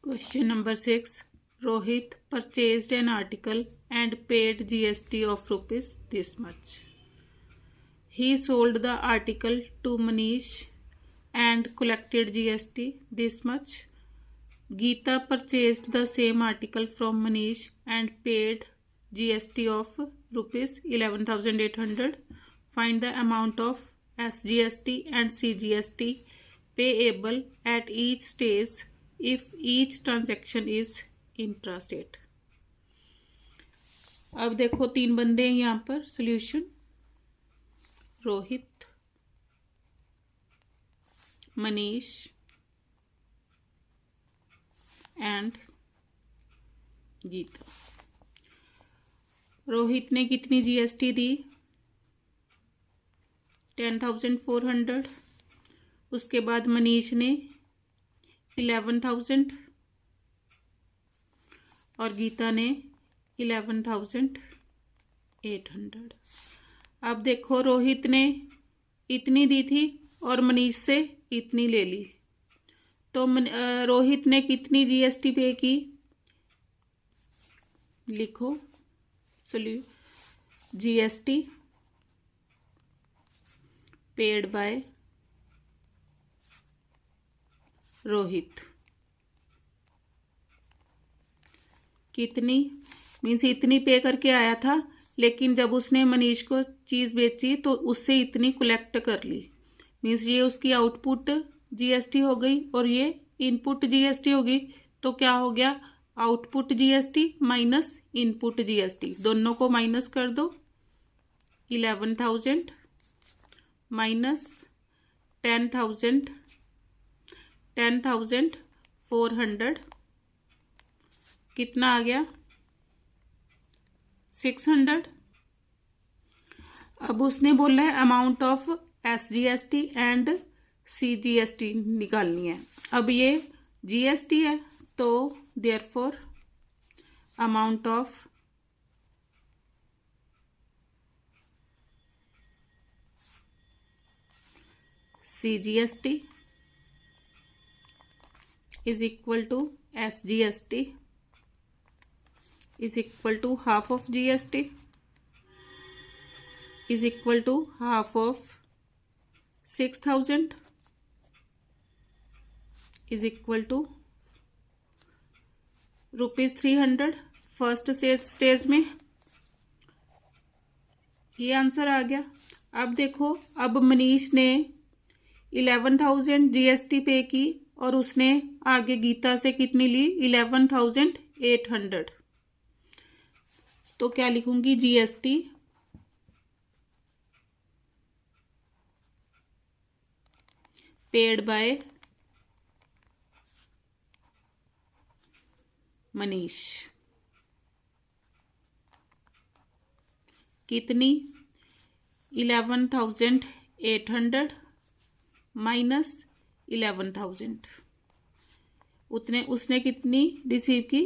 Question number 6. Rohit purchased an article and paid GST of rupees this much. He sold the article to Manish and collected GST this much. Geeta purchased the same article from Manish and paid GST of rupees 11,800. Find the amount of SGST and CGST payable at each stage if each transaction is intrastate. अब देखो तीन बंदे हैं यहाँ पर. Solution Rohit, Manish and Geeta. Rohit ने कितनी GST दी? 10,400. उसके बाद मनीष ने 11,000 और गीता ने 11,800. अब देखो रोहित ने इतनी दी थी और मनीष से इतनी ले ली, तो रोहित ने कितनी जीएसटी पे की? लिखो जीएसटी पेड बाय रोहित. कितनी मीन्स इतनी पे करके आया था, लेकिन जब उसने मनीष को चीज बेची तो उससे इतनी कलेक्ट कर ली. मीन्स ये उसकी आउटपुट जीएसटी हो गई और ये इनपुट जीएसटी होगी. तो क्या हो गया? Output GST minus input GST. दोनों को माइनस कर दो. 11,000 माइनस 10,400 कितना आ गया? 600. अब उसने बोला है amount of SGST and CGST निकालनी है. अब ये जीएसटी है तो therefore amount of CGST is equal to SGST is equal to half of GST is equal to half of 6,000 is equal to ₹300. First stage में ये आंसर आ गया. अब देखो, अब मनीष ने 11,000 जीएसटी पे की और उसने आगे गीता से कितनी ली? 11,800. तो क्या लिखूंगी? GST paid bye Manish. कितनी? 11,800 माइनस 11,000. उसने कितनी रिसीव की?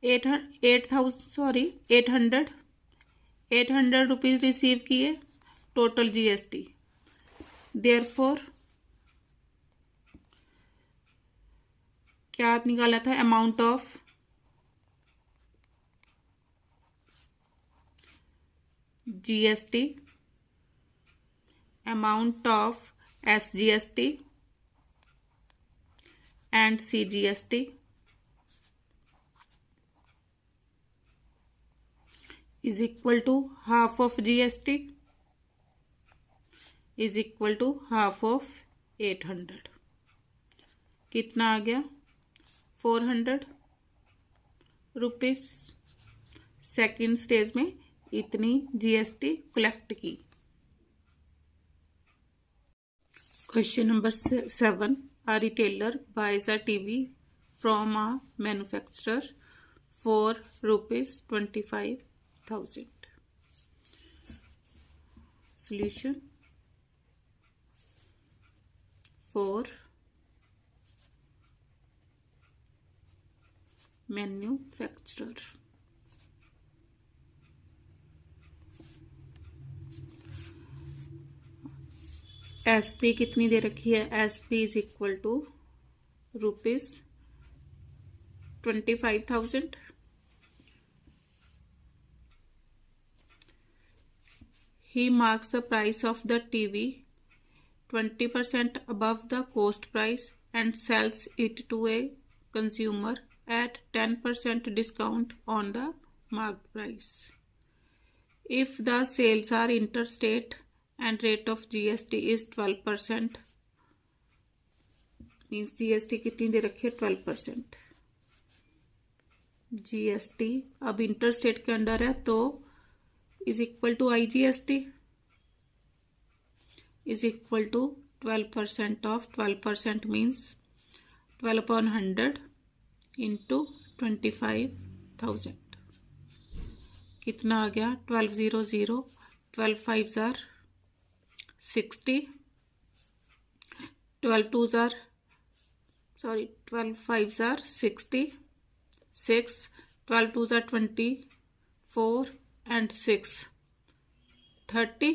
800 रुपीज रिसीव किए टोटल जीएसटी. देयरफॉर क्या निकाला था? Amount of GST, amount of SGST and CGST is equal to half of GST is equal to half of 800. कितना आ गया? 400 रुपीज. सेकेंड स्टेज में इतनी जीएसटी कलेक्ट की. Question number 7. A retailer buys a TV from a manufacturer for ₹25,000. Solution for manufacturer. SP कितनी दे रखी है? SP is equal to rupees 25,000. He marks the price of the TV 20% above the cost price and sells it to a consumer at 10% discount on the marked price. If the sales are interstate and rate of GST is 12%, means GST कितनी दे रखी है 12%. GST अब interstate के under है तो is equal to IGST is equal to 12% of 12% means 12 upon 100 into 25,000. कितना आ गया 1200 12 5s are 60 12 2s are 12 5s are 60 6 12 2s are 24 and 6 30.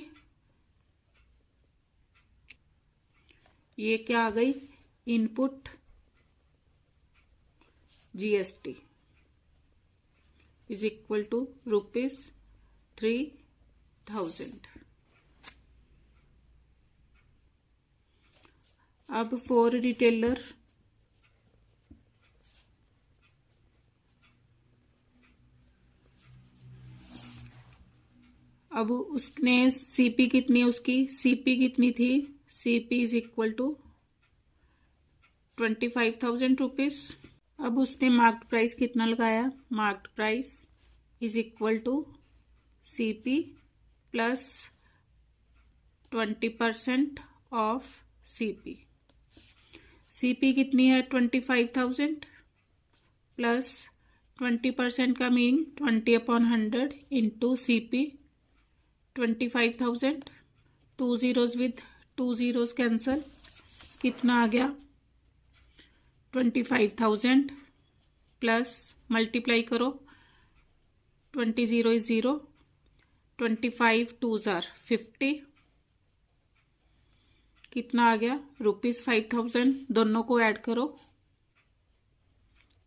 ये क्या आ गई input GST is equal to rupees 3,000. अब फॉर रिटेलर अब उसने सीपी कितनी है उसकी सीपी कितनी थी CP is equal to 25,000 rupees. अब उसने मार्क्ड प्राइस कितना लगाया marked price is equal to CP plus 20% of CP. CP कितनी है 25,000 प्लस 20% का meaning 20 upon 100 into CP 25,000. 2 zeros with 2 zeros cancel कितना आ गया 25,000 प्लस मल्टीप्लाई करो 20 0 is 0 25 2s are 50 कितना आ गया ₹5,000. दोनों को ऐड करो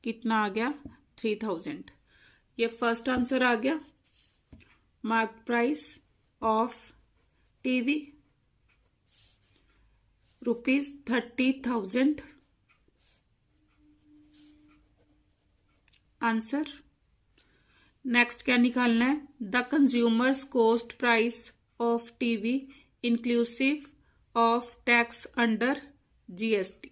कितना आ गया 3,000. ये फर्स्ट आंसर आ गया. Mark price of TV ₹30,000. Answer. Next क्या निकालना है the consumers cost price of TV inclusive of tax under GST.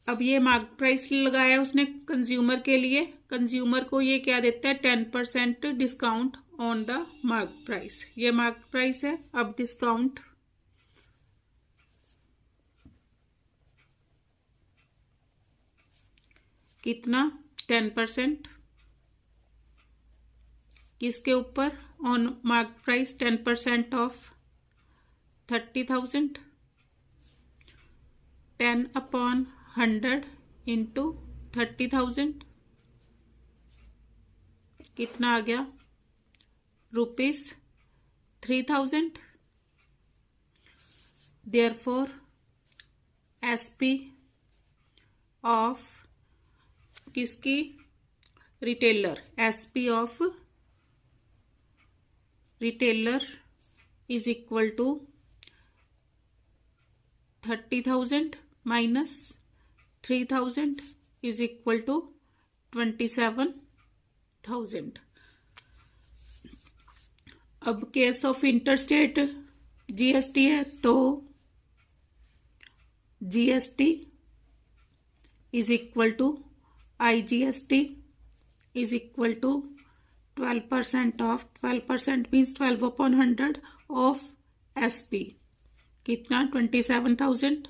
अब ये मार्क प्राइस लगाया उसने कंज्यूमर के लिए. कंज्यूमर को ये क्या देता है 10% discount on the mark price. ये मार्क प्राइस है. अब डिस्काउंट कितना 10% किसके ऊपर on mark price 10% off 30,000 10 upon 100 into 30,000 कितना आ गया ₹3,000. देयरफॉर एसपी ऑफ किसकी retailer SP of retailer is equal to 30,000 minus 3,000 is equal to 27,000. अब केस ऑफ इंटरस्टेट जीएसटी है तो GST is equal to IGST is equal to 12% of 12% means 12 upon 100 of SP कितना 27,000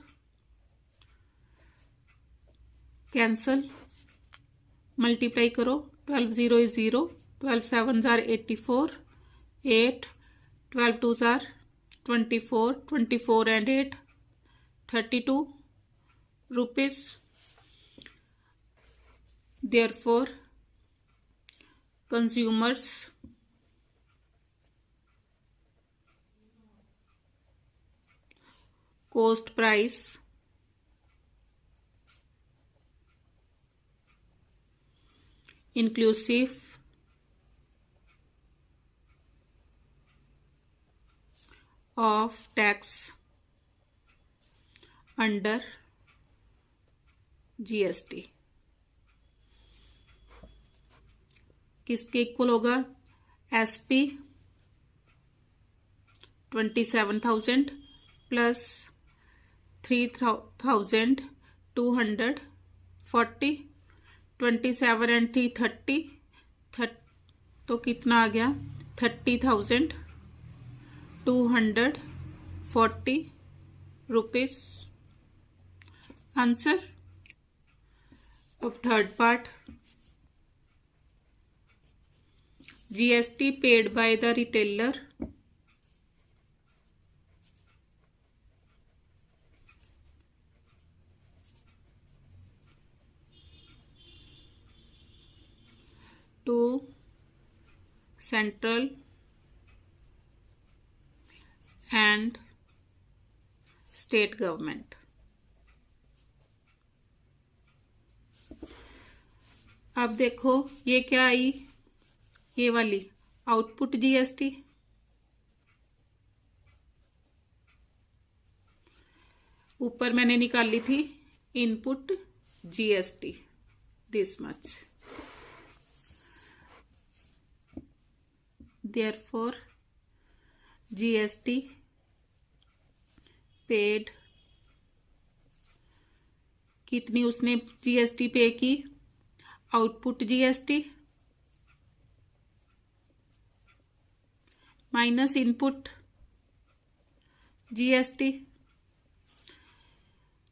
cancel multiply करो 12 0 is 0 12 7s are 84 8 12 2s are 24 24 and 8 32 rupees. Therefore consumers cost price inclusive of tax under GST किसके equal होगा? SP 27,000 plus 3,240, 27 and 3 30, तो कितना आ गया? 30,240 rupees answer. अब third part, GST paid by the retailer to central and state government। अब देखो ये क्या आई, ये वाली आउटपुट GST, ऊपर मैंने निकाली थी input GST this much. Therefore GST paid, कितनी उसने GST पे की? Output GST minus input GST।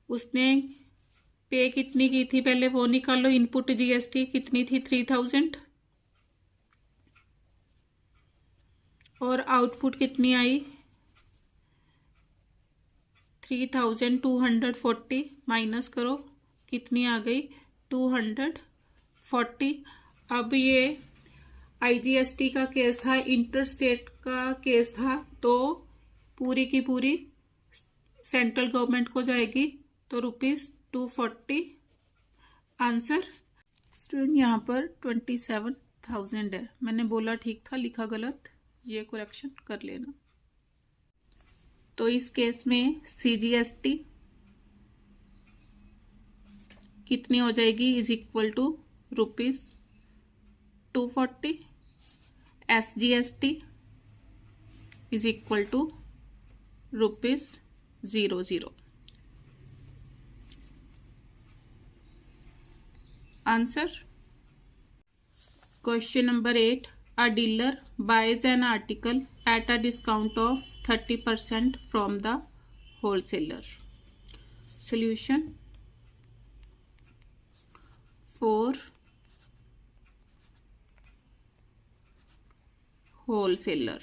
उसने पे कितनी की थी पहले वो निकालो। इनपुट GST कितनी थी? 3,000 और आउटपुट कितनी आई? 3,240 माइनस करो कितनी आ गई? 240। अब ये IGST का केस था, इंटर स्टेट का केस था, तो पूरी की पूरी सेंट्रल गवर्नमेंट को जाएगी, तो ₹240 आंसर। स्टूडेंट यहाँ पर 27,000 है, मैंने बोला ठीक था, लिखा गलत, ये करेक्शन कर लेना। तो इस केस में CGST कितनी हो जाएगी? Is equal to ₹240। SGST is equal to ₹00। Answer. Question number 8, a dealer buys an article at a discount of 30% from the wholesaler। Solution, for wholesaler,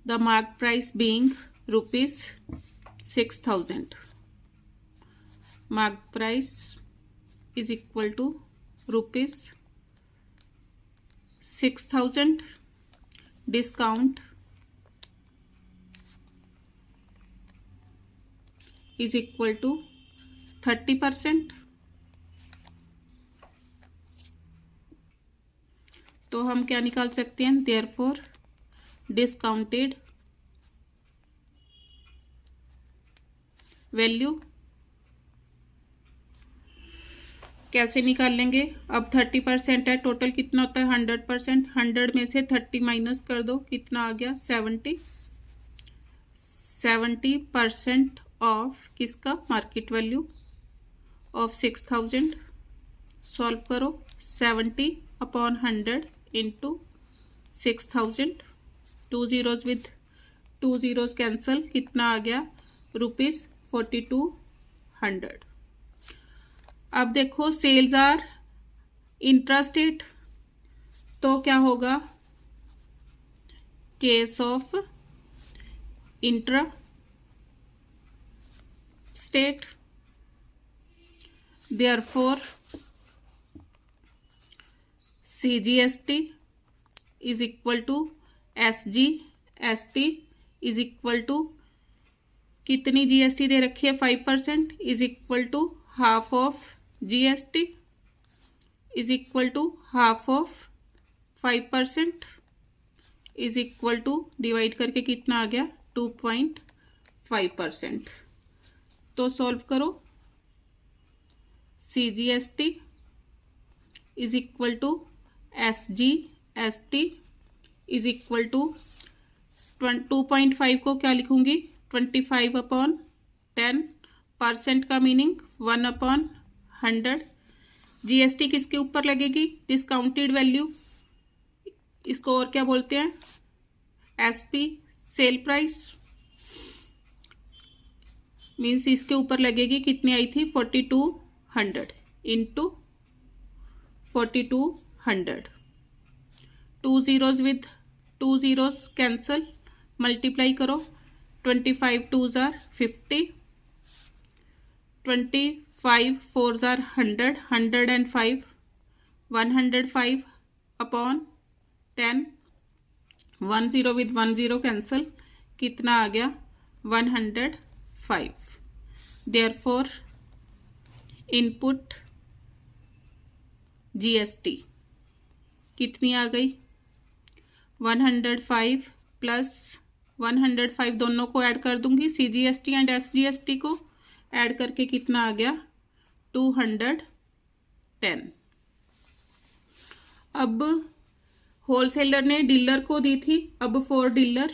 the mark price being ₹6,000, mark price is equal to ₹6,000, discount is equal to 30%। तो हम क्या निकाल सकते हैं? Therefore discounted value कैसे निकाल लेंगे? अब 30% है, टोटल कितना होता है? 100%। 100 में से 30 माइनस कर दो, कितना आ गया? 70। 70% ऑफ किसका? Market value of 6,000। सॉल्व करो, 70/100 into 6,000। 2 zeros with 2 zeros cancel, कितना आ गया? ₹4,200। अब देखो सेल्स आर इंट्रास्टेट, तो क्या होगा? Case of intra state, therefore CGST is equal to SGST is equal to कितनी जीएसटी दे रखी है 5% is equal to half of GST is equal to half of 5% is equal to divide करके कितना आ गया 2.5%। तो सॉल्व करो। CGST is equal to SGST is equal to 2.5 को क्या लिखूंगी 25/10%। का मीनिंग 1/100। जीएसटी किसके ऊपर लगेगी डिस्काउंटेड वैल्यू, इसको और क्या बोलते हैं एसपी सेल प्राइस। मीन्स इसके ऊपर लगेगी कितनी आई थी 4200 into 4200। 2 zeros with 2 zeros cancel, multiply करो 25 2s are 50, 25 4s are 100, 105, 105 upon 10, 1 0 with 1 0 cancel, कितना आ गया 105। देयरफॉर इनपुट जीएसटी कितनी आ गई 105 प्लस 105 दोनों को ऐड कर दूंगी, सीजीएसटी एंड एसजीएसटी को ऐड करके कितना आ गया 210। अब होलसेलर ने डीलर को दी थी, अब फॉर डीलर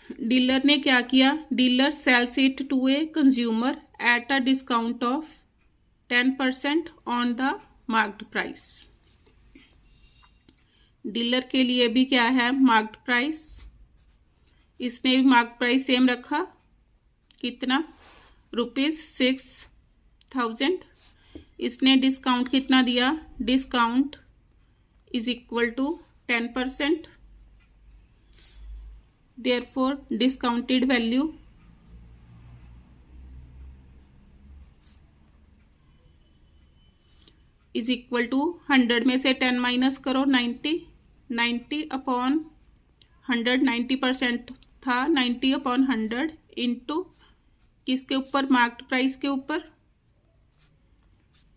डीलर ने क्या किया, dealer sells it to a consumer at a discount of 10% on the marked price. Dealer के लिए भी क्या है मार्क्ड प्राइस, इसने भी मार्क्ड प्राइस सेम रखा, कितना ₹6,000। इसने डिस्काउंट कितना दिया, discount is equal to 10%। Therefore discounted value is equal to 100 में से 10 माइनस करो 90, 90 अपॉन 100, 90% था, 90 अपॉन 100 इंटू किसके ऊपर मार्क्ड प्राइस के ऊपर,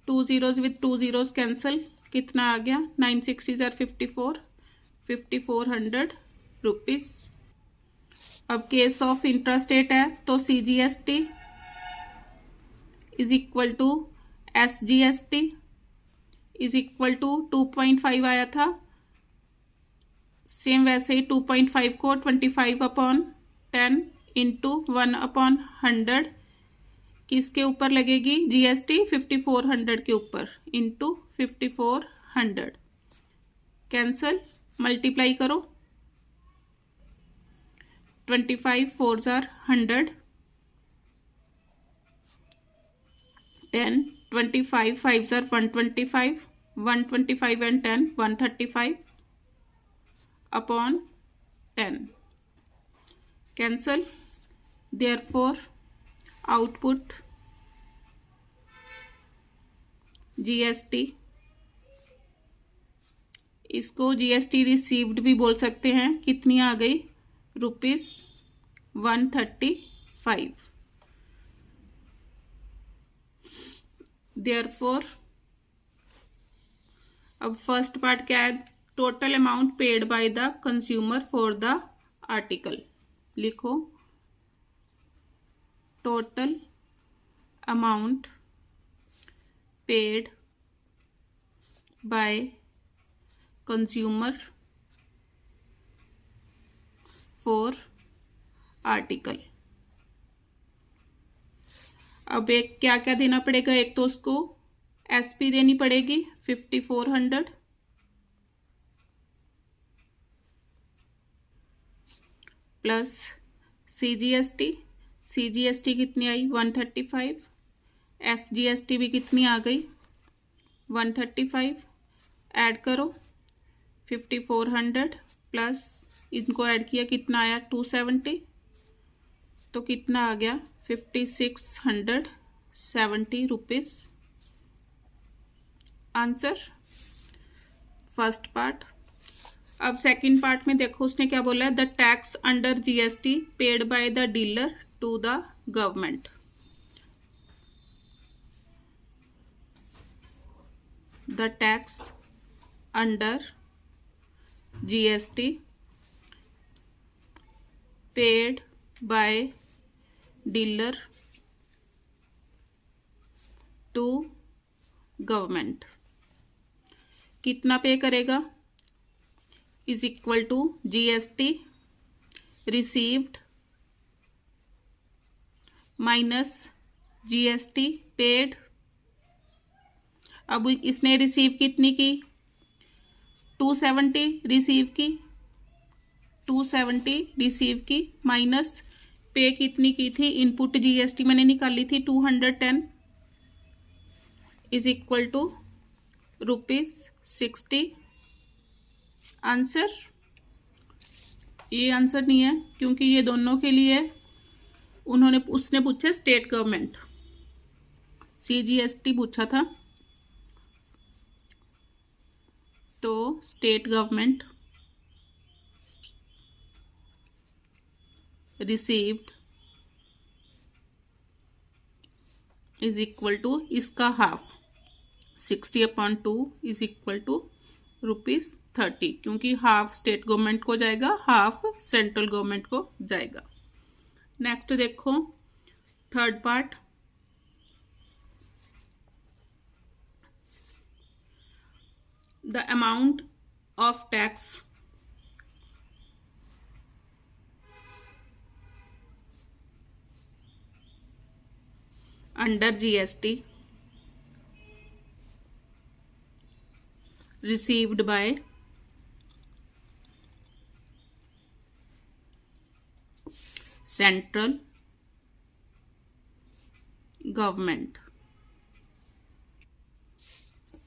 2 zeros विथ 2 zeros कैंसल, कितना आ गया 9 6s are 54, 5400 रुपीज। अब केस ऑफ इंट्रास्टेट है तो CGST is equal to SGST is equal to 2.5 आया था, सेम वैसे ही 2.5 को 25 अपॉन 10 इंटू 1/100 किसके ऊपर लगेगी जीएसटी 5400 के ऊपर इंटू 5400 कैंसल, मल्टीप्लाई करो 25 4s are 100, 10 25 5s are 125, 125 and 10 135 upon 10 cancel। therefore output GST, इसको जीएसटी रिसीव्ड भी बोल सकते हैं, कितनी आ गई ₹135। देयरफॉर अब फर्स्ट पार्ट क्या है, total amount paid by the consumer for the article. लिखो total amount paid by consumer for article. अब एक क्या क्या देना पड़ेगा, एक तो उसको एसपी देनी पड़ेगी 5400 प्लस सीजीएसटी, सीजीएसटी कितनी आई 135, एसजीएसटी भी कितनी आ गई 135, ऐड करो 5400 प्लस इनको ऐड किया कितना आया 270, तो कितना आ गया 5670 रुपीज। Answer first part. अब सेकंड पार्ट में देखो उसने क्या बोला है, the tax under GST paid by the dealer to the government. The tax under GST paid by dealer to government, कितना पे करेगा, is equal to GST received minus GST paid. अब इसने रिसीव कितनी की, 270 रिसीव की, 270 receive की, minus पे कितनी की थी, इनपुट जीएसटी मैंने निकाली थी 210, इज इक्वल टू ₹60। आंसर, ये आंसर नहीं है क्योंकि ये दोनों के लिए उसने पूछा स्टेट गवर्नमेंट, सीजीएसटी पूछा था, तो state government received is equal to इसका हाफ, 60/2 इज इक्वल टू ₹30, क्योंकि हाफ स्टेट गवर्नमेंट को जाएगा, हाफ सेंट्रल गवर्नमेंट को जाएगा। नेक्स्ट देखो third part, the amount of tax under GST received by central government,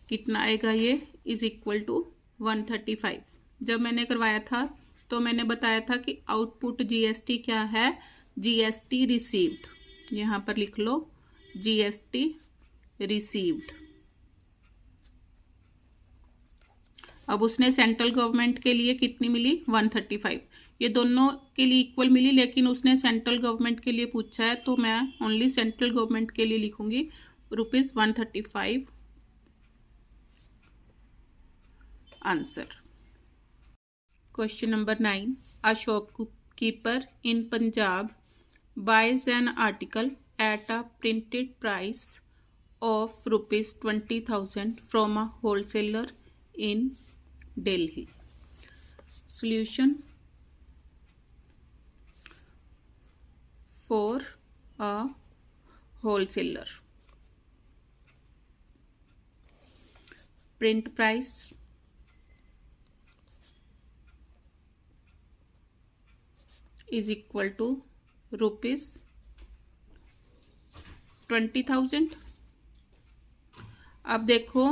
कितना आएगा ये, इज इक्वल टू 135। जब मैंने करवाया था तो मैंने बताया था कि आउटपुट जीएसटी क्या है, जीएसटी रिसीव्ड, यहां पर लिख लो जीएसटी रिसीव्ड। अब उसने सेंट्रल गवर्नमेंट के लिए कितनी मिली, 135, ये दोनों के लिए इक्वल मिली, लेकिन उसने सेंट्रल गवर्नमेंट के लिए पूछा है तो मैं ओनली सेंट्रल गवर्नमेंट के लिए लिखूंगी ₹135। Answer. Question number 9, a shopkeeper in Punjab buys an article at a printed price of ₹20,000 from a wholesaler in Delhi. Solution: for a wholesaler, print price is equal to ₹20,000। अब देखो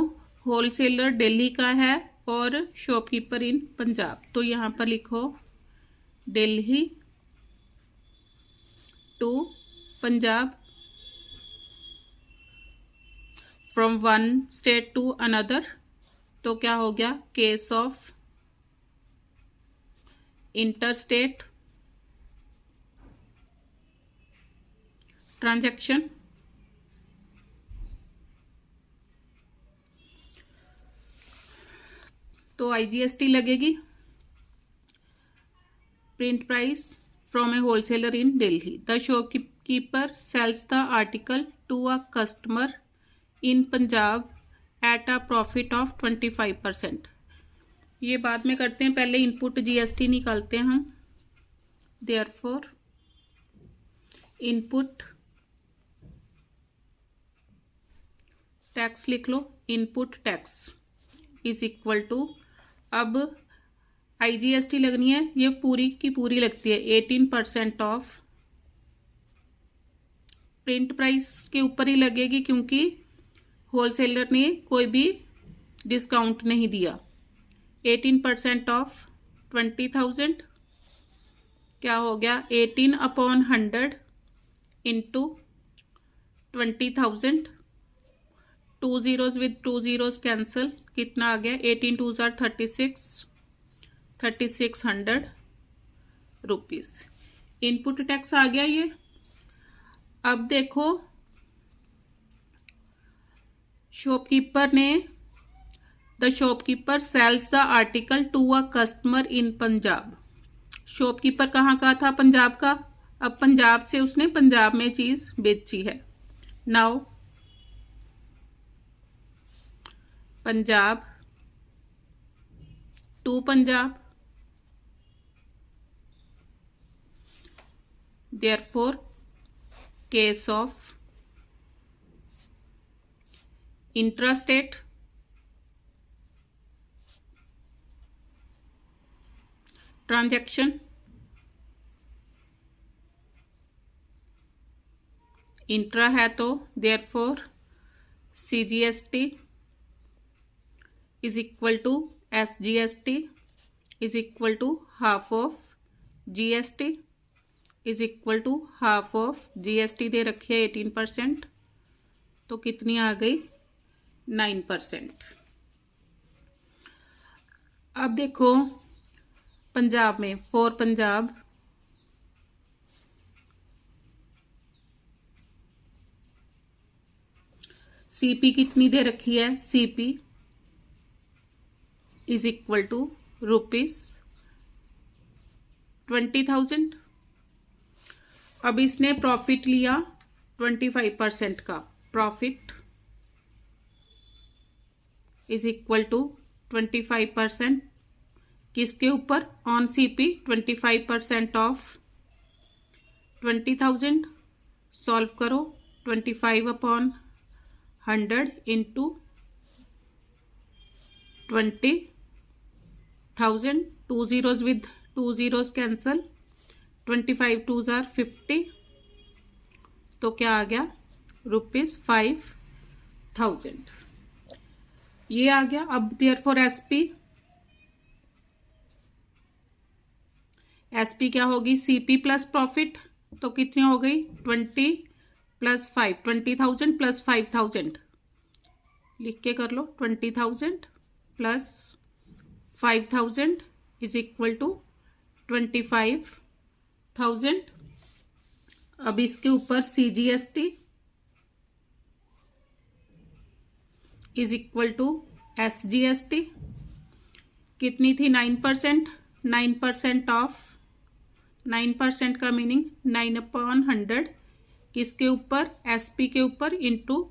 wholesaler Delhi का है और shopkeeper इन पंजाब, तो यहां पर लिखो Delhi to Punjab, from one state to another, तो क्या हो गया, केस ऑफ इंटरस्टेट ट्रांजैक्शन। तो आईजीएसटी लगेगी, print price from a wholesaler in Delhi, the shopkeeper sells the article to a customer in Punjab at a profit of 25%। ये बाद में करते हैं, पहले इनपुट जीएसटी निकालते हैं हम। देयरफॉर इनपुट टैक्स लिख लो, input tax is equal to, अब आईजीएसटी लगनी है, ये पूरी की पूरी लगती है 18% ऑफ, प्रिंट प्राइस के ऊपर ही लगेगी क्योंकि होलसेलर ने कोई भी डिस्काउंट नहीं दिया। 18% ऑफ 20,000 क्या हो गया, 18/100 into 20,000, 2 zeros with 2 zeros cancel, कितना आ गया 18 2s are 3600 rupees. Input tax आ गया ये। अब देखो शॉपकीपर ने the shopkeeper sells the article to a customer in Punjab. Shopkeeper कहाँ का था? पंजाब का। अब पंजाब से उसने पंजाब में चीज बेची है। Now Punjab to Punjab, therefore case of intrastate transaction, intra है तो therefore CGST is equal to SGST is equal to half of GST is equal to half of GST दे रखी है 18%, तो कितनी आ गई 9%। अब देखो पंजाब में फॉर पंजाब CP कितनी दे रखी है? CP is equal to ₹20,000। अब इसने प्रॉफिट लिया 25% का, प्रॉफिट इज इक्वल टू 25% किसके ऊपर? On CP 25% of 20,000। सॉल्व करो, 25/100 इंटू 20,000, 2 zeros with 2 zeros कैंसल, 25 2s are 50, तो क्या आ गया ₹5,000। ये आ गया। अब देयरफॉर SP क्या होगी? CP प्लस प्रॉफिट, तो कितनी हो गई 20 + 5, 20,000 + 5,000 लिख के कर लो, 20,000 + 5,000 इज इक्वल टू 25,000। अब इसके ऊपर CGST is equal to SGST कितनी थी? 9%। 9% ऑफ 9% का मीनिंग 9/100 किसके ऊपर? SP के ऊपर इंटू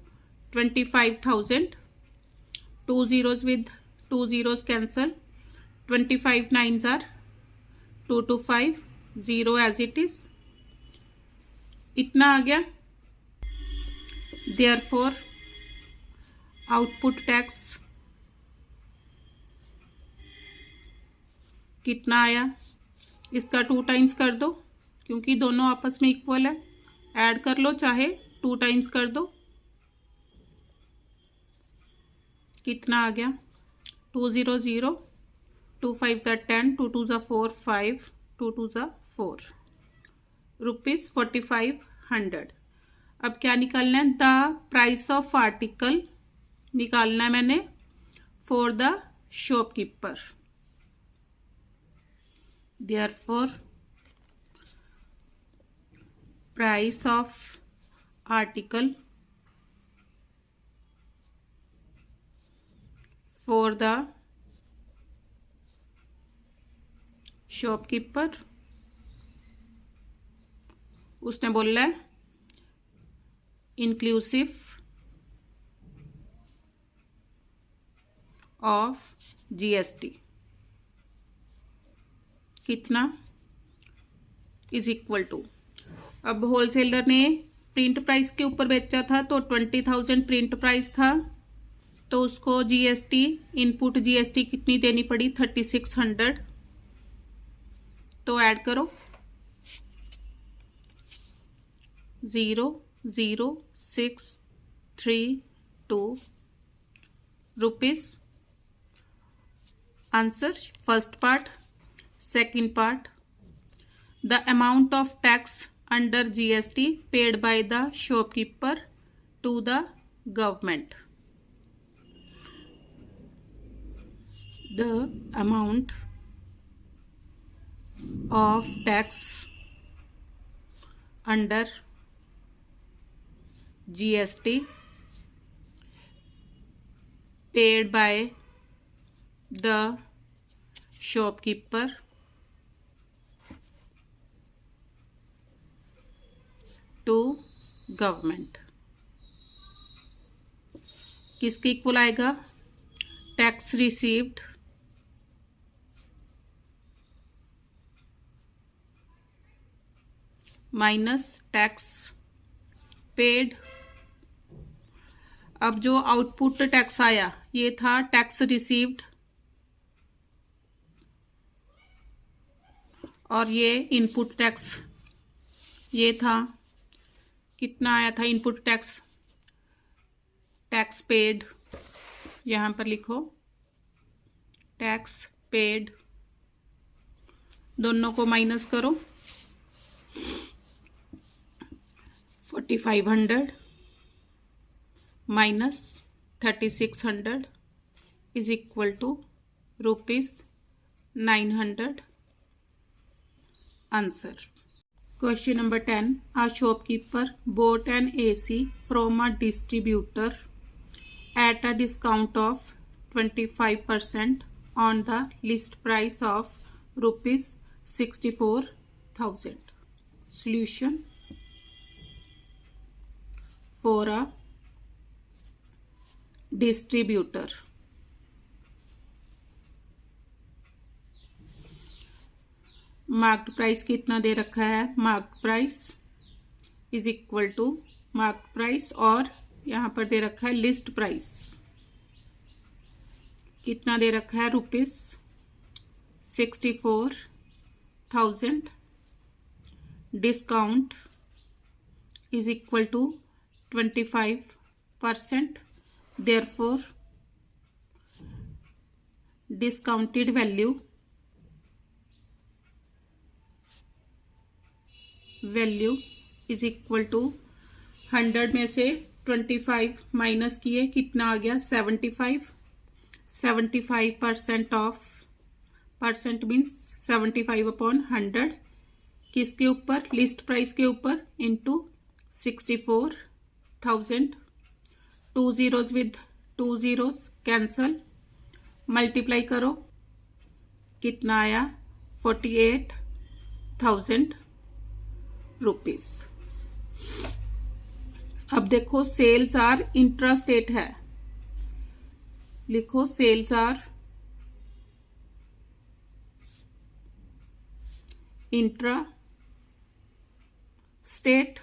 25,000, 2 zeros with 2 zeros कैंसल, 25 9s are 225, 0 as it is, इतना आ गया। देयरफॉर आउटपुट टैक्स कितना आया? इसका 2 टाइम्स कर दो क्योंकि दोनों आपस में इक्वल है, ऐड कर लो, चाहे 2 टाइम्स कर दो, कितना आ गया 200, 2 5s are 10, 2 2s are 4, 5, 2 2s are 4, ₹4,500। अब क्या निकालना है? द प्राइस ऑफ आर्टिकल निकालना है मैंने for the shopkeeper. Therefore price of article for the shopkeeper, उसने बोला है इंक्लूसिव ऑफ GST कितना इज इक्वल टू। अब होलसेलर ने प्रिंट प्राइस के ऊपर बेचा था तो 20,000 प्रिंट प्राइस था, तो उसको GST इनपुट GST कितनी देनी पड़ी? 3600। तो ऐड करो 0,0632 rupees. Answer first part. Second part, the amount of tax under GST paid by the shopkeeper to the government. the amount of tax under GST paid by the shopkeeper to government. किसके equal आएगा? Tax received minus tax paid. अब जो output tax आया ये था tax received, और ये input tax ये था। कितना आया था इनपुट टैक्स? टैक्स पेड, यहां पर लिखो टैक्स पेड, दोनों को माइनस करो। 4500 minus 3600 is equal to ₹900। Answer. Question number 10. A shopkeeper bought an AC from a distributor at a discount of 25% on the list price of ₹64,000. Solution. For a distributor, marked price कितना दे रखा है? Marked price is equal to marked price, और यहां पर दे रखा है list price. कितना दे रखा है? ₹64,000। Discount is equal to 25%। Therefore discounted value is equal to 100 में से 25 माइनस किए, कितना आ गया? 75। 75% ऑफ, परसेंट मीन्स 75/100, किसके ऊपर? लिस्ट प्राइस के ऊपर, into 64,000। 2 zeros with 2 zeros cancel, multiply करो, कितना आया? 48,000 रुपीज। अब देखो सेल्स आर इंट्रा स्टेट है, लिखो sales are intra state,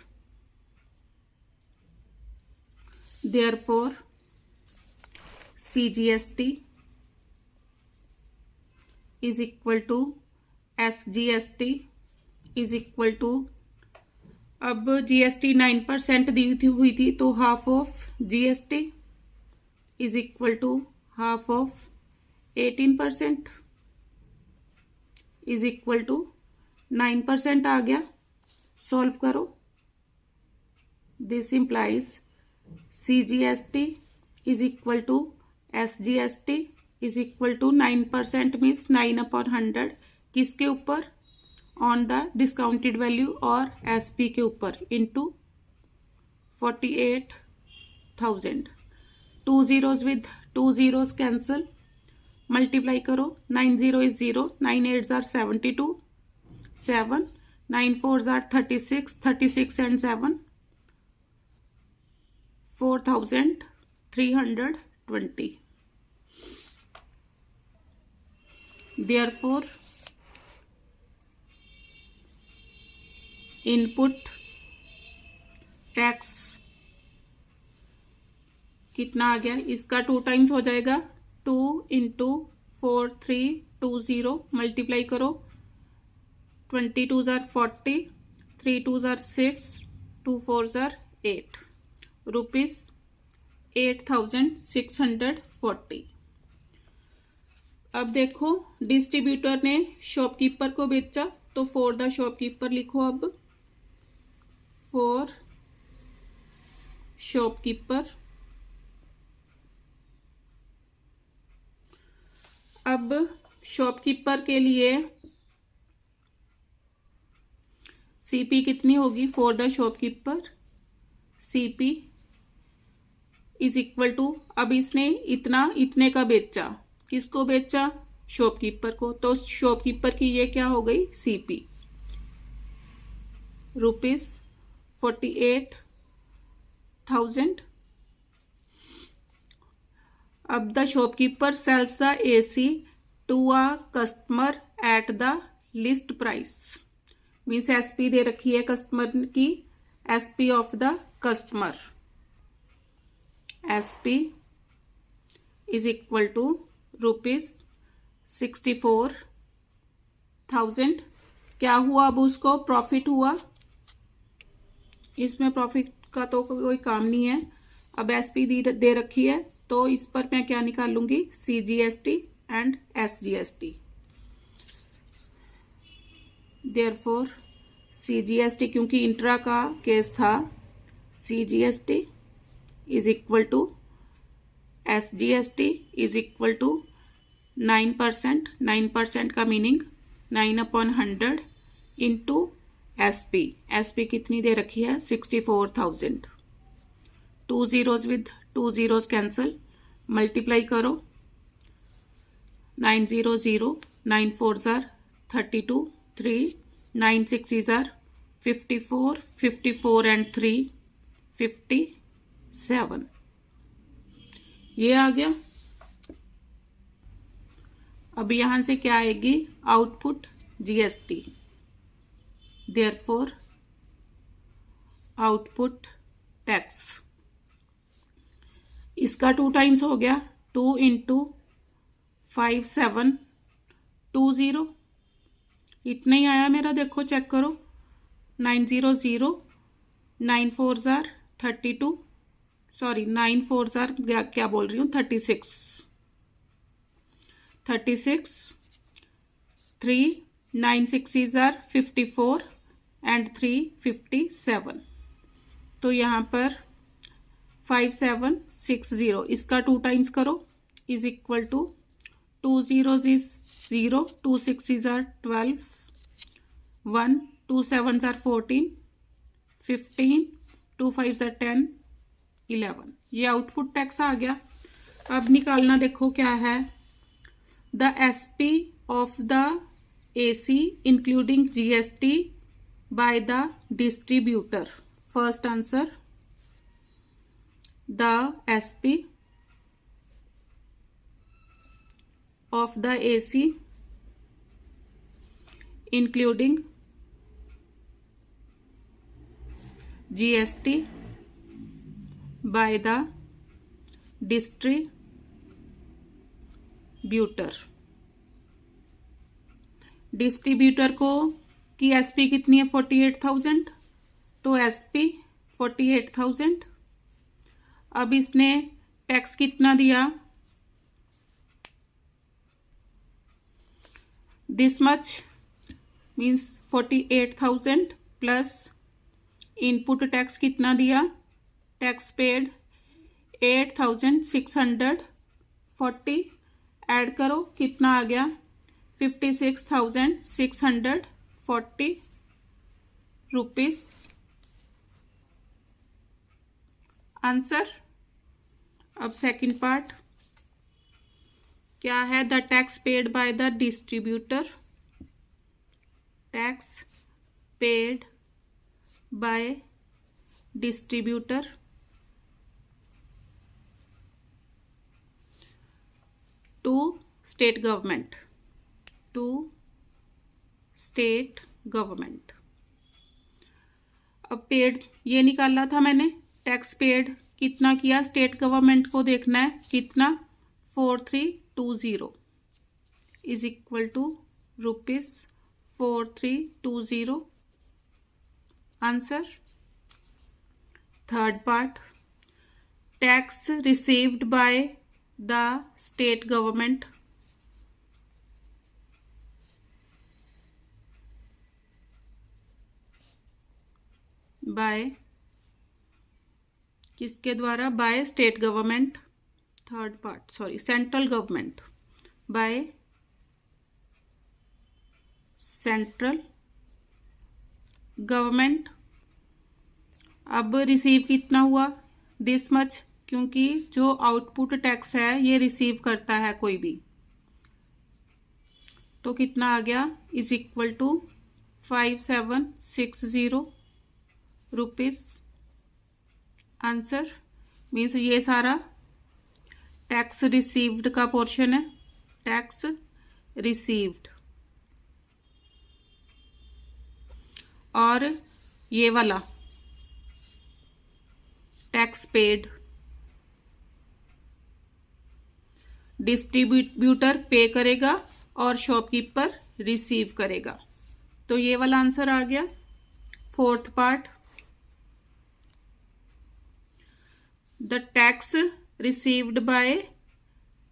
therefore CGST is equal to SGST is equal to, अब GST 9% दी हुई थी तो half of GST is equal to half of 18% is equal to 9% आ गया। सॉल्व करो, this implies CGST is equal to SGST is equal to 9% means 9/100, किसके ऊपर? ऑन द डिस्काउंटेड वैल्यू और SP के ऊपर, into 48,000। 2 zeros with 2 zeros cancel, multiply करो, 9 0 is 0, 9 8s are 72, 7 9 4s are 36, 36 and 7 4,320। Therefore input tax कितना आ गया? इसका 2 times हो जाएगा, 2 into 4 320, मल्टीप्लाई करो, 22s are 40, 3 2s are 6, 2 4s are 8, ₹8,640। अब देखो डिस्ट्रीब्यूटर ने शॉपकीपर को बेचा, तो फॉर द शॉपकीपर लिखो। अब फॉर शॉपकीपर, अब शॉपकीपर के लिए सीपी कितनी होगी for the shopkeeper? CP is equal to, अब इसने इतना इतने का बेचा, किसको बेचा? शॉपकीपर को। तो शॉपकीपर की ये क्या हो गई? सीपी ₹48,000। अब the shopkeeper sells the AC to a customer at the list price. Means SP दे रखी है कस्टमर की, SP of the customer, SP is equal to ₹64,000। क्या हुआ? अब उसको प्रॉफिट हुआ, इसमें प्रॉफिट का तो कोई काम नहीं है। अब SP दे रखी है, तो इस पर मैं क्या निकाल लूंगी? CGST and SGST। Therefore CGST, क्योंकि इंट्रा का केस था, CGST is equal to SGST is equal to 9%। 9% का मीनिंग 9/100 इंटू SP कितनी दे रखी है? 64,000। 2 zeros with 2 zeros cancel, multiply करो। 900, 9 4s are 32, 3 9 6s are 54, 54 and 3 57। ये आ गया। अब यहां से क्या आएगी? Output GST। Therefore output tax, इसका 2 टाइम्स हो गया, 2 × 5720। इतना ही आया मेरा, देखो चेक करो। 900, 9 4s are 32, sorry 9 4s are क्या बोल रही हूँ, 36, 3 9 6s are 54 एंड 3 57। तो यहाँ पर 5760, इसका 2 टाइम्स करो, is equal to 2 zeros is 0, 2 6s are 12, 1 2 7s are 14, 15 2 5s are 10, 11। ये आउटपुट टैक्स आ गया। अब निकालना देखो क्या है? The SP of the AC including GST bye the distributor. First answer, the SP of the AC including GST by the distributor। Distributor को की SP कितनी है? 48,000। तो SP 48,000। अब इसने टैक्स कितना दिया? This much, means 48,000 plus input tax कितना दिया? Tax paid 8,640। ऐड करो, कितना आ गया? 56,640 रुपीस। आंसर। अब सेकंड पार्ट क्या है? The tax paid by the distributor, tax paid by distributor to state government, to state government. अब पेड ये निकाला था मैंने, टैक्स पेड कितना किया? स्टेट गवर्नमेंट को देखना है कितना? 4320 is equal to ₹4320। Answer. Third part, tax received by the state government by, किसके द्वारा? By state government. Third part, sorry, central government by central government. अब रिसीव कितना हुआ, दिस मच, क्योंकि जो आउटपुट टैक्स है ये रिसीव करता है कोई भी, तो कितना आ गया, is equal to 5760 rupees. Answer means ये सारा टैक्स रिसीव्ड का पोर्शन है, टैक्स रिसीव्ड। और ये वाला टैक्स पेड, डिस्ट्रीब्यूटर पे करेगा और शॉपकीपर रिसीव करेगा। तो ये वाला आंसर आ गया। Fourth part, the tax received bye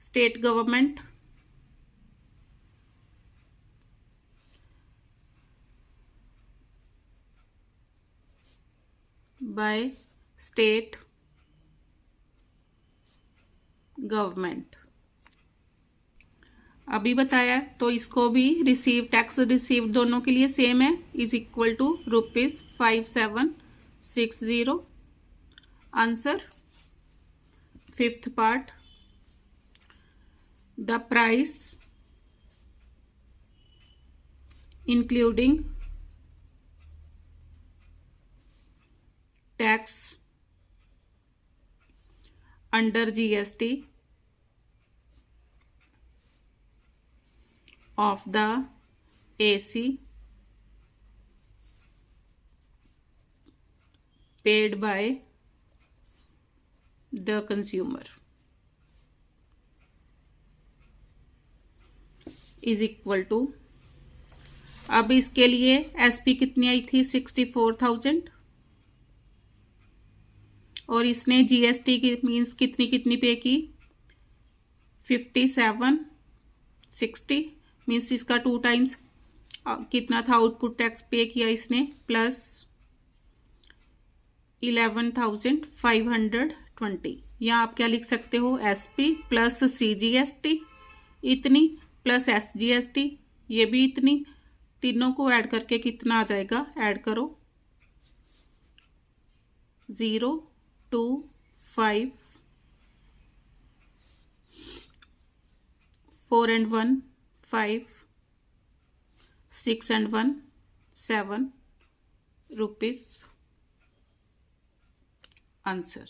state government bye state government अभी बताया, तो इसको भी रिसीव, टैक्स रिसीव दोनों के लिए सेम है, is equal to ₹5760। Answer fifth part, the price including tax under GST of the AC paid by the consumer is equal to, अब इसके लिए SP कितनी आई थी, 64,000, और इसने GST की मीन्स कितनी कितनी पे की, 5760 मीन्स इसका 2 टाइम्स कितना था आउटपुट टैक्स पे किया इसने, प्लस 11,520। यहाँ आप क्या लिख सकते हो, SP प्लस CGST इतनी प्लस SGST ये भी इतनी, तीनों को ऐड करके कितना आ जाएगा, ऐड करो, 0 2 5 4 and 1 5 6 and 1 7 rupees। आंसर